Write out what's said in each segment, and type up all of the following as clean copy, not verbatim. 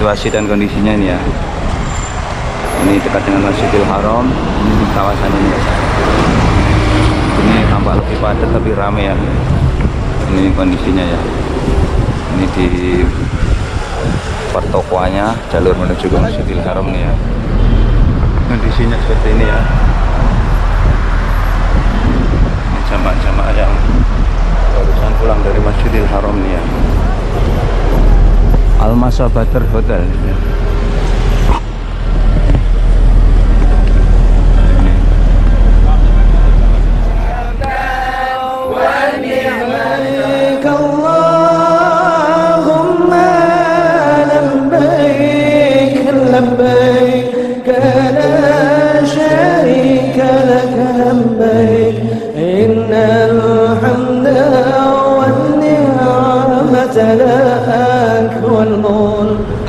situasi dan kondisinya ini ya. Ini dekat dengan Masjidil Haram, ini di kawasan ini ya. Ini tampak lebih padat, lebih ramai ya. Ini kondisinya ya. Ini di pertokoannya, jalur menuju ke Masjidil Haram nih ya. Kondisinya seperti ini ya. Ini jamaah-jamaah yang barusan pulang dari Masjidil Haram nih ya. Al-Masa Badr Hotel ya.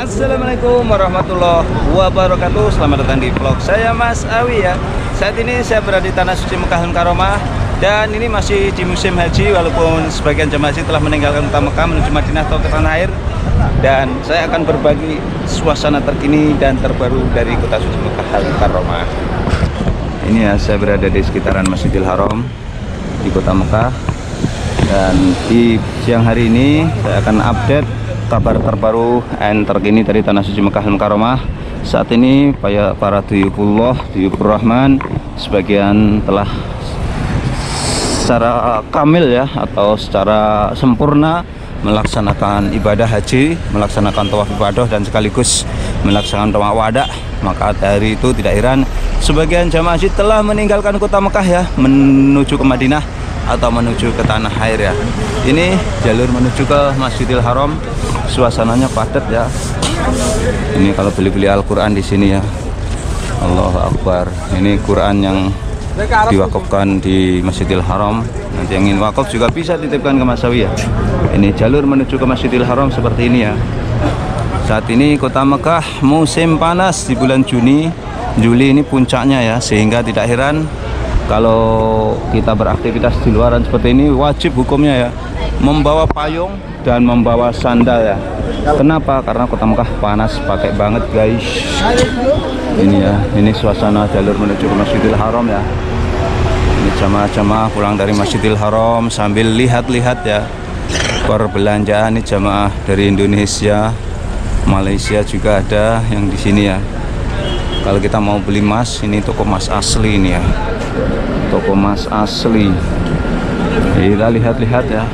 Assalamualaikum warahmatullahi wabarakatuh. Selamat datang di vlog saya Mas Awi ya. Saat ini saya berada di Tanah Suci Mekah Al-Mukarramah, dan ini masih di musim haji, walaupun sebagian jemaah haji telah meninggalkan kota Mekah menuju Madinah atau ke tanah air. Dan saya akan berbagi suasana terkini dan terbaru dari kota suci Mekah Al-Mukarramah. Ini ya, saya berada di sekitaran Masjidil Haram di kota Mekah. Dan di siang hari ini saya akan update kabar terbaru dan terkini dari Tanah Suci Mekah Al-Mukarramah. Saat ini para duyufullah, duyufur rahman, sebagian telah secara kamil ya, atau secara sempurna melaksanakan ibadah haji, melaksanakan tawaf ibadah dan sekaligus melaksanakan tawaf wada. Maka dari itu tidak heran sebagian jamaah haji telah meninggalkan kota Mekah ya, menuju ke Madinah atau menuju ke tanah air ya. Ini jalur menuju ke Masjidil Haram, suasananya padat ya. Ini kalau beli-beli Al-Quran di sini ya. Allahu Akbar. Ini Quran yang diwakafkan di Masjidil Haram. Nanti yang ingin wakaf juga bisa titipkan ke Mas Awi ya. Ini jalur menuju ke Masjidil Haram seperti ini ya. Saat ini kota Mekah musim panas di bulan Juli ini puncaknya ya, sehingga tidak heran kalau kita beraktivitas di luaran seperti ini wajib hukumnya ya membawa payung dan membawa sandal ya. Kenapa? Karena kota Mekah panas pakai banget guys. Ini ya, ini suasana jalur menuju ke Masjidil Haram ya. Ini jamaah-jamaah pulang dari Masjidil Haram sambil lihat-lihat ya perbelanjaan. Ini jamaah dari Indonesia, Malaysia juga ada yang di sini ya. Kalau kita mau beli emas, ini toko emas asli ini ya. Toko emas asli. Kita lihat-lihat ya.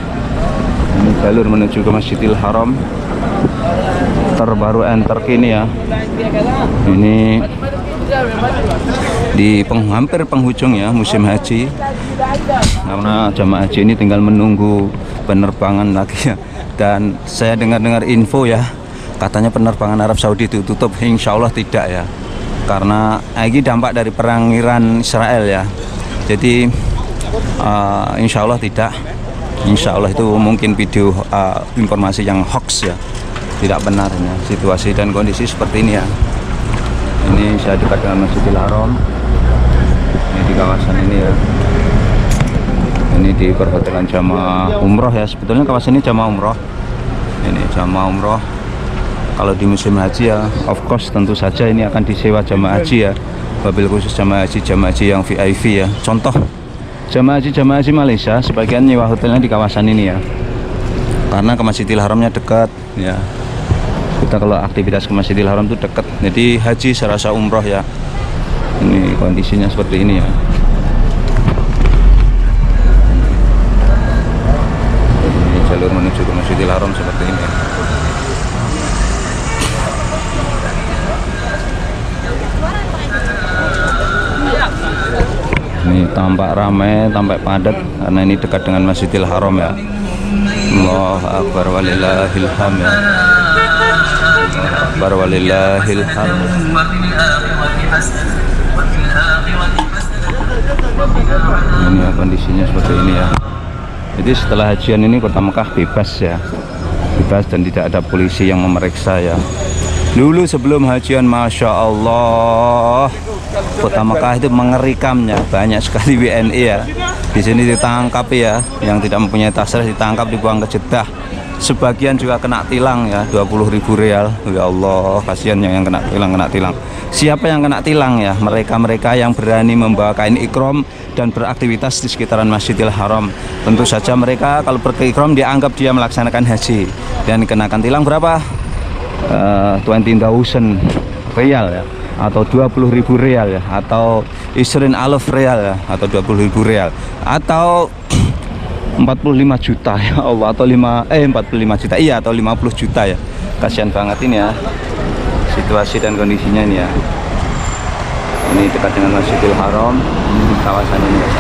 Ini jalur menuju ke Masjidil Haram terbaru and terkini ya. Ini di hampir penghujung ya musim haji, karena jamaah haji ini tinggal menunggu penerbangan lagi ya. Dan saya dengar-dengar info ya, katanya penerbangan Arab Saudi itu tutup. Insya Allah tidak ya, karena ini dampak dari perang Iran Israel ya. Jadi insya Allah tidak. Insya Allah itu mungkin video informasi yang hoax ya, tidak benar ya. Situasi dan kondisi seperti ini ya. Ini saya dekat dengan Masjidil Haram. Ini di kawasan ini ya. Ini di perhotelan jamaah umroh ya. Sebetulnya kawasan ini jamaah umroh. Ini jamaah umroh. Kalau di musim haji ya, of course tentu saja ini akan disewa jamaah haji ya. Wabil khusus jamaah haji yang VIP ya. Contoh jamaah haji Malaysia sebagian nyewa hotelnya di kawasan ini ya, karena ke Masjidil Haramnya dekat ya. Kita kalau aktivitas ke Masjidil Haram itu dekat, jadi haji serasa umroh ya. Ini kondisinya seperti ini ya. Ini jalur menuju ke Masjidil Haram seperti ini ya. Ini tampak ramai, tampak padat karena ini dekat dengan Masjidil Haram ya. Allahu Akbar walillahil hamd ya. Allahu Akbar walillahil hamd. Ini ya, kondisinya seperti ini ya. Jadi setelah hajian ini kota Mekah bebas ya. Bebas dan tidak ada polisi yang memeriksa ya. Dulu sebelum hajian, Masya Allah, kota Mekah itu mengerikamnya, banyak sekali WNI ya. Di sini ditangkap ya, yang tidak mempunyai tasrih ditangkap, dibuang ke Jeddah. sebagian juga kena tilang ya, 20.000 real. Ya Allah, kasihan yang kena tilang. Siapa yang kena tilang ya? Mereka yang berani membawa kain ikram dan beraktivitas di sekitaran Masjidil Haram. Tentu saja mereka kalau berikram dianggap dia melaksanakan haji dan dikenakan tilang berapa? 20.000 real ya, atau 20.000 real ya, atau 20.000 real ya, atau 20.000 real, atau 45 juta ya Allah, atau 45 juta iya, atau 50 juta ya. Kasihan banget ini ya situasi dan kondisinya ini ya. Ini dekat dengan Masjidil Haram, ini kawasan ini ya.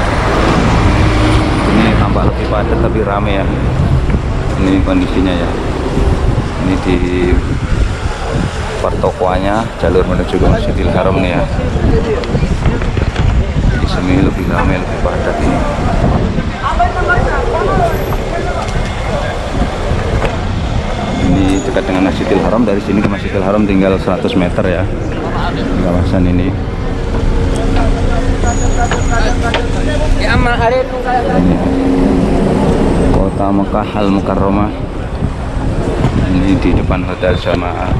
Ini tampak lebih padat tapi rame ya. Ini kondisinya ya. Ini di pertokoannya, jalur menuju ke Masjidil Haram nih ya. Di sini lebih ramai, lebih padat ini. Ini dekat dengan Masjidil Haram. Dari sini ke Masjidil Haram tinggal 100 meter ya, di kawasan ini. Ini Kota Mekah Al Mukarramah. Ini di depan Hotel Jamaah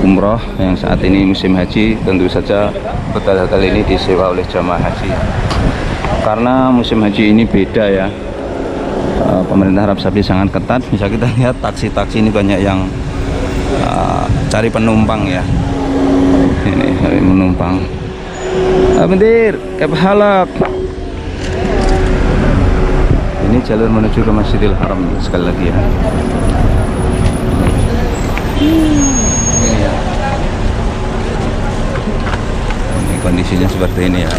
Umroh yang saat ini musim haji. Tentu saja hotel-hotel ini disewa oleh jamaah haji. Karena musim haji ini beda ya, pemerintah Arab Saudi sangat ketat. Bisa kita lihat taksi-taksi ini banyak yang cari penumpang ya. Ini cari penumpang. Bendir, kepahalak. Ini jalur menuju ke Masjidil Haram sekali lagi ya. Ini ya. Ini kondisinya seperti ini ya.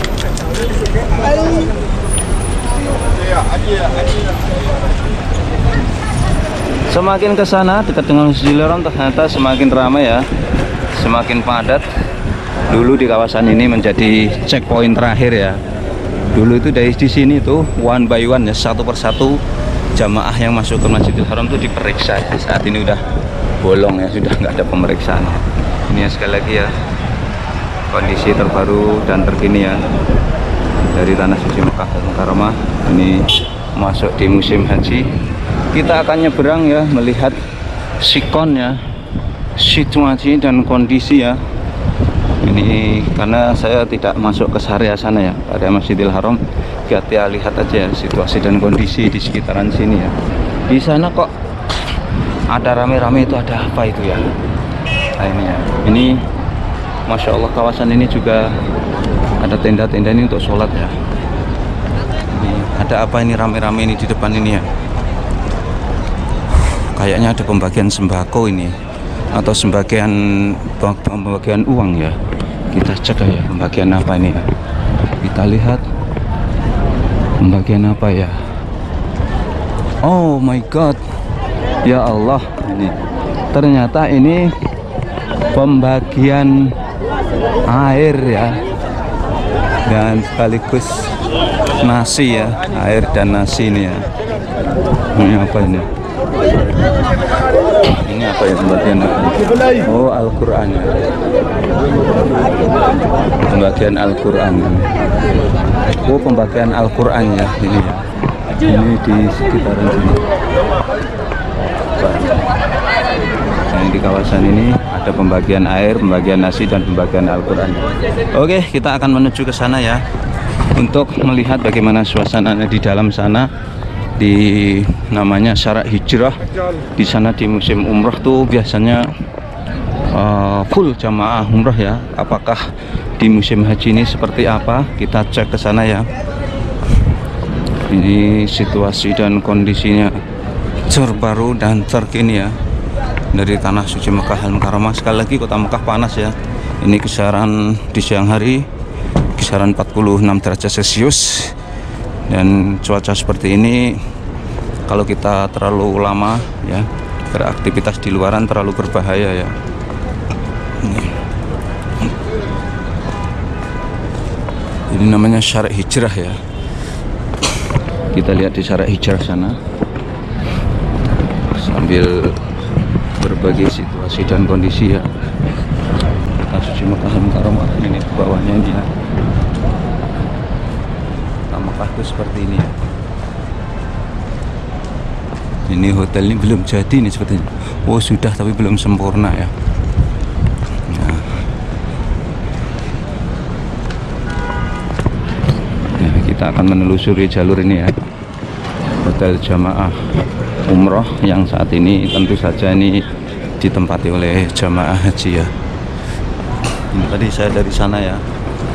Semakin ke sana dekat dengan Masjidil Haram ternyata semakin ramai ya, semakin padat. Dulu di kawasan ini menjadi checkpoint terakhir ya. Dulu itu dari di sini tuh one by one ya, satu persatu jamaah yang masuk ke Masjidil Haram itu diperiksa ya. Saat ini udah bolong ya, sudah nggak ada pemeriksaan. Ini ya, sekali lagi ya, kondisi terbaru dan terkini ya dari tanah suci Mekah dan Mukarramah. Ini masuk di musim haji. Kita akan nyeberang ya, melihat sikon ya, situasi dan kondisi ya. Ini karena saya tidak masuk ke area sana ya, area Masjidil Haram. Kita lihat aja ya, situasi dan kondisi di sekitaran sini ya. Di sana kok ada rame-rame, itu ada apa itu ya? Nah ini ya, ini Masya Allah kawasan ini juga ada tenda-tenda ini untuk sholat ya. Ini ada apa ini rame-rame ini di depan ini ya? Kayaknya ada pembagian sembako ini, atau pembagian uang ya. Kita cek ya, pembagian apa ini ya. Kita lihat pembagian apa ya. Oh my god, ya Allah, ini ternyata ini pembagian air ya, dan sekaligus nasi ya, air dan nasi ini ya. Ini apa ini? Ini apa ya, pembagian apa? Oh, Al-Quran ya. Pembagian Al-Quran. Oh, pembagian Al-Quran ya ini ya. Ini di sekitaran sini. Nah, di kawasan ini ada pembagian air, pembagian nasi, dan pembagian Al-Quran. Oke, kita akan menuju ke sana ya, untuk melihat bagaimana suasananya di dalam sana. Di namanya Syarak Hijrah. Di sana di musim umroh tuh biasanya full jamaah umroh ya. Apakah di musim haji ini seperti apa? Kita cek ke sana ya. Ini situasi dan kondisinya terbaru dan terkini ya dari tanah suci Mekah Al Mukarramah. Sekali lagi kota Mekah panas ya. Ini kisaran di siang hari kisaran 46 derajat Celcius. Dan cuaca seperti ini kalau kita terlalu lama ya beraktivitas di luaran terlalu berbahaya ya. Ini namanya Syarak Hijrah ya. Kita lihat di Syarak Hijrah sana sambil berbagai situasi dan kondisi ya. Kota suci Mekah Al Mukarramah ini di bawahnya dia. Mekah itu seperti ini ya. Ini hotel ini belum jadi nih sepertinya. Oh sudah, tapi belum sempurna ya. Nah. Nah, kita akan menelusuri jalur ini ya. Hotel jamaah umroh yang saat ini tentu saja ini ditempati oleh jamaah haji ya. Ini tadi saya dari sana ya.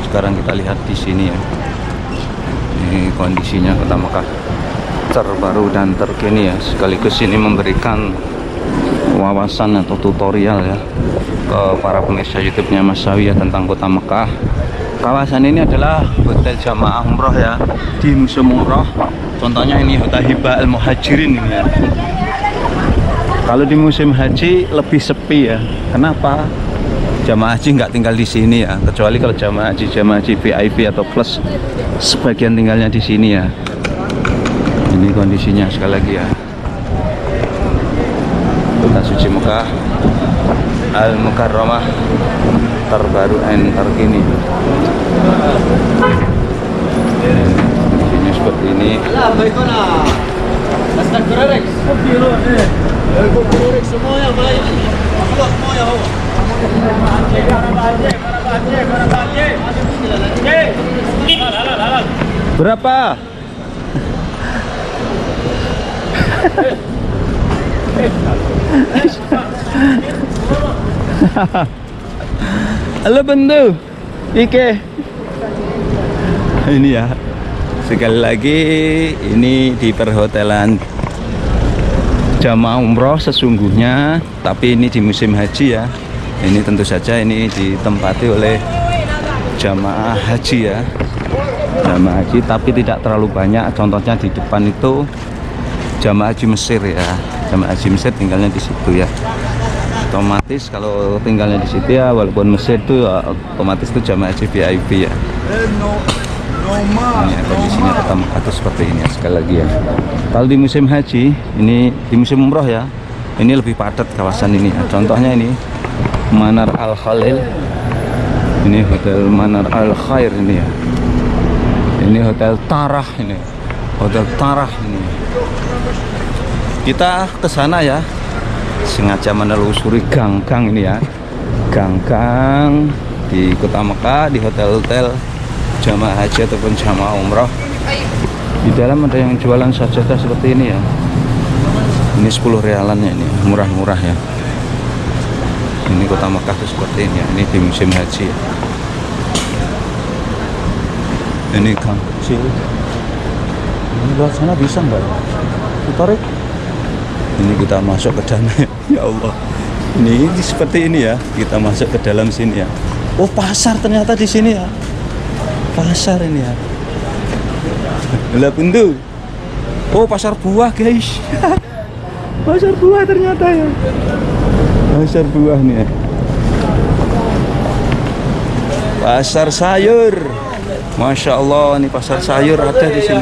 Sekarang kita lihat di sini ya. Ini kondisinya Kota Mekah terbaru dan terkini ya, sekaligus ini memberikan wawasan atau tutorial ya ke para pemirsa YouTube-nya Mas Sawi ya tentang Kota Mekah. Kawasan ini adalah hotel jamaah umroh ya, di musim umroh. Contohnya ini Hotel Hibah Al Muhajirin ini ya. Kalau di musim haji lebih sepi ya. Kenapa? Jamaah haji nggak tinggal di sini ya, kecuali kalau jamaah haji VIP atau plus, sebagian tinggalnya di sini ya. Ini kondisinya sekali lagi ya. Kota suci Mekah Al Mukarramah terbaru dan terkini. Kondisinya seperti ini. Berapa? Halo bendu, Ike. Ini ya, sekali lagi ini di perhotelan jamaah umroh sesungguhnya, tapi ini di musim haji ya. Ini tentu saja ini ditempati oleh jamaah haji ya, jamaah haji, tapi tidak terlalu banyak. Contohnya di depan itu jamaah haji Mesir ya, jamaah haji Mesir tinggalnya di situ ya. Otomatis kalau tinggalnya di situ ya, walaupun Mesir itu ya, otomatis itu jamaah haji VIP ya. Ini ya, kondisinya Kota Mekah itu seperti ini ya, sekali lagi ya. Kalau di musim haji, ini di musim umroh ya, ini lebih padat kawasan ini ya. Contohnya ini Manar Al Khalil, ini Hotel Manar Al Khair ini ya. Ini Hotel Tarah ini, Hotel Tarah ini. Kita ke sana ya, sengaja menelusuri gang-gang ini ya, gang-gang di Kota Mekah, di hotel-hotel jamaah haji ataupun jamaah umroh. Di dalam ada yang jualan sajadah seperti ini ya. Ini 10 rialannya ini, murah-murah ya. Ini Kota Mekah itu seperti ini ya. Ini di musim haji ya. Ini gang kecil. Ini luar sana bisa nggak? Tarik. Ini kita masuk ke dalam ya Allah. Ini seperti ini ya. Kita masuk ke dalam sini ya. Oh pasar ternyata di sini ya. Pasar ini ya. Lah bendu. Oh pasar buah guys. Pasar buah ternyata ya. Pasar buah nih ya. Pasar sayur. Masya Allah, ini pasar sayur ada di sini.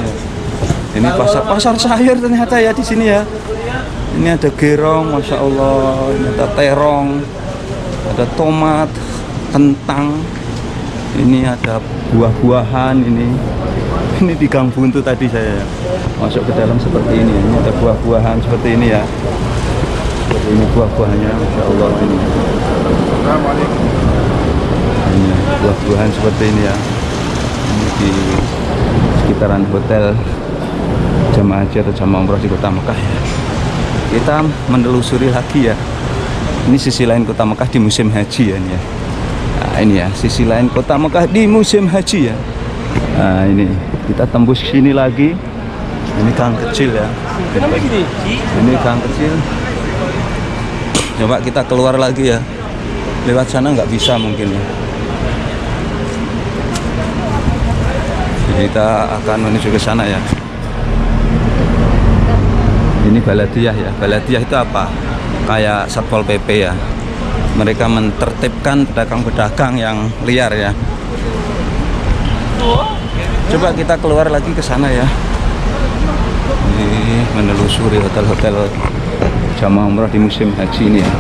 Ini pasar sayur ternyata ya di sini ya. Ini ada gerong, Masya Allah. Ini ada terong, ada tomat, kentang. Ini ada buah-buahan ini. Ini di Gang Buntu tadi saya masuk ke dalam seperti ini. Ini ada buah-buahan seperti ini ya. Seperti ini buah-buahnya, Masya Allah ini. Ini buah-buahan seperti ini ya. Ini di sekitaran hotel jamaah haji atau jamaah umroh di Kota Mekah ya. Kita menelusuri lagi ya. Ini sisi lain Kota Mekah di musim haji ya ini ya. Nah, ini ya sisi lain Kota Mekah di musim haji ya. Nah ini kita tembus sini lagi. Ini gang kecil ya. Ini gang kecil. Coba kita keluar lagi ya. Lewat sana nggak bisa mungkin ya. Kita akan menuju ke sana ya. Ini Baladiyah ya. Baladiyah itu apa? Kayak Satpol PP ya. Mereka menertibkan pedagang-pedagang yang liar ya. Coba kita keluar lagi ke sana ya. Ini menelusuri hotel-hotel jamaah umrah di musim haji ini ya.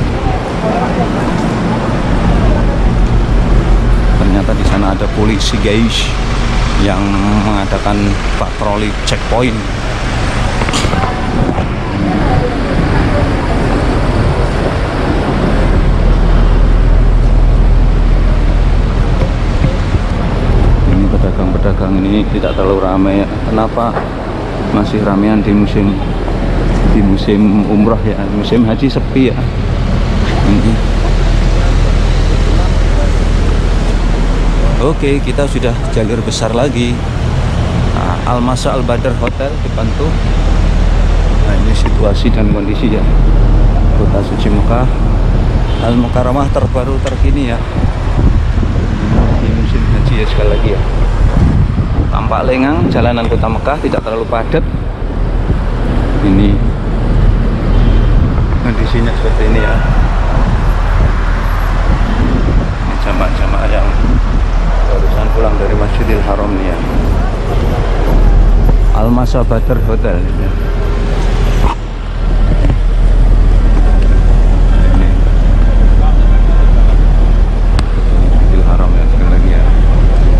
Ternyata di sana ada polisi guys yang mengadakan patroli checkpoint. gang ini tidak terlalu ramai ya. Kenapa? Masih ramean di musim umroh ya, musim haji sepi ya. Oke, kita sudah jalur besar lagi. Nah, Al-Masa Al-Badr Hotel depan tuh. Nah, ini situasi dan kondisi ya Kota Suci Mekah Al-Mukarramah terbaru terkini ya di musim haji ya, sekali lagi ya. Tampak lengang jalanan Kota Mekah, tidak terlalu padat. Ini kondisinya seperti ini ya. Ini jamaah-jamaah yang barusan pulang dari Masjidil Haram nih ya. Al-Masa Badr Hotel ya.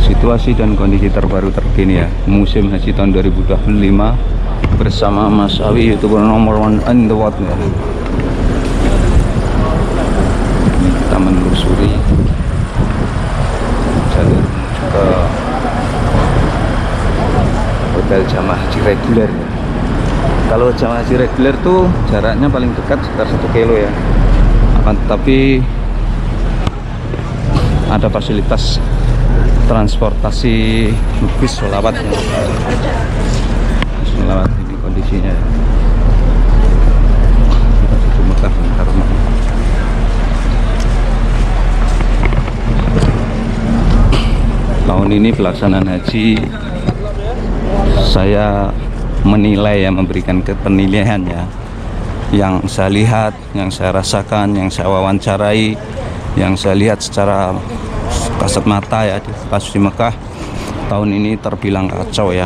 Situasi dan kondisi terbaru terkini ya musim haji tahun 2025 bersama Mas Awi, YouTuber nomor 1 in the world ya. Ini kita menelusuri jalur menuju ke hotel jamaah haji reguler ya. Kalau jamaah haji reguler tuh jaraknya paling dekat sekitar 1 kilo ya, akan tetapi ada fasilitas transportasi bis sholawat ya. Sholawat ini kondisinya ya. Kita Suci Mekah Al-Mukarramah. Tahun ini pelaksanaan haji saya menilai ya, memberikan penilaian ya, yang saya lihat, yang saya rasakan, yang saya wawancarai, yang saya lihat secara kasat mata ya di Kota Suci Mekah. Tahun ini terbilang kacau ya,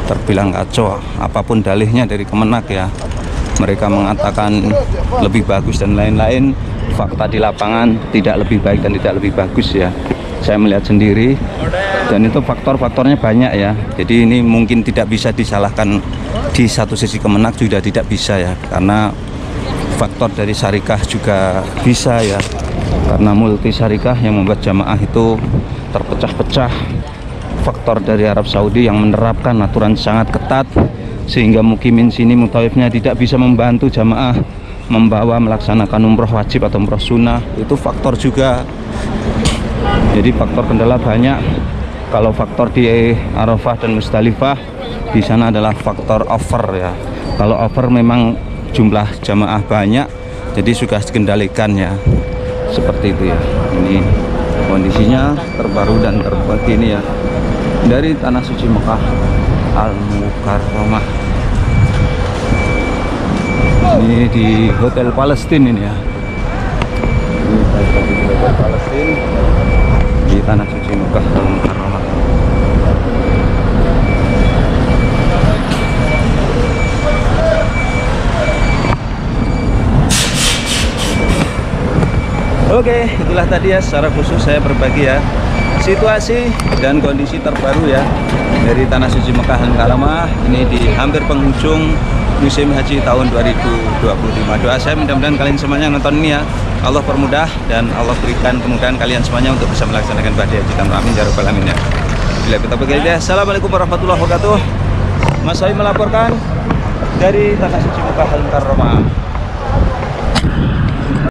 terbilang kacau. Apapun dalihnya dari Kemenak ya, mereka mengatakan lebih bagus dan lain-lain. Fakta di lapangan tidak lebih baik dan tidak lebih bagus ya. Saya melihat sendiri dan itu faktor-faktornya banyak ya. Jadi ini mungkin tidak bisa disalahkan di satu sisi Kemenak, juga tidak bisa ya, karena faktor dari syarikah juga bisa ya, karena multi syarikah yang membuat jamaah itu terpecah-pecah. Faktor dari Arab Saudi yang menerapkan aturan sangat ketat sehingga mukimin sini mutawifnya tidak bisa membantu jamaah membawa melaksanakan umroh wajib atau umroh sunnah. Itu faktor juga. Jadi faktor kendala banyak. Kalau faktor di Arafah dan Musdalifah, di sana adalah faktor over ya. Kalau over memang jumlah jamaah banyak, jadi sudah dikendalikan ya. Seperti itu ya. Ini kondisinya terbaru dan terkini ya dari Tanah Suci Mekah Al-Mukarramah. Ini di Hotel Palestina ini ya. Ini di Hotel Palestina di Tanah Suci Mekah Al-Mukarramah. Oke, itulah tadi ya secara khusus saya berbagi ya situasi dan kondisi terbaru ya dari Tanah Suci Mekah Al-Mukarramah. Ini di hampir penghujung musim haji tahun 2025. Doa saya mudah-mudahan kalian semuanya nonton ini ya, Allah permudah dan Allah berikan kemudahan kalian semuanya untuk bisa melaksanakan ibadah haji tanpa amin ya rabbal alamin ya. Bila kita begitu, assalamualaikum warahmatullahi wabarakatuh. Mas Awi melaporkan dari Tanah Suci Mekah Al-Mukarramah.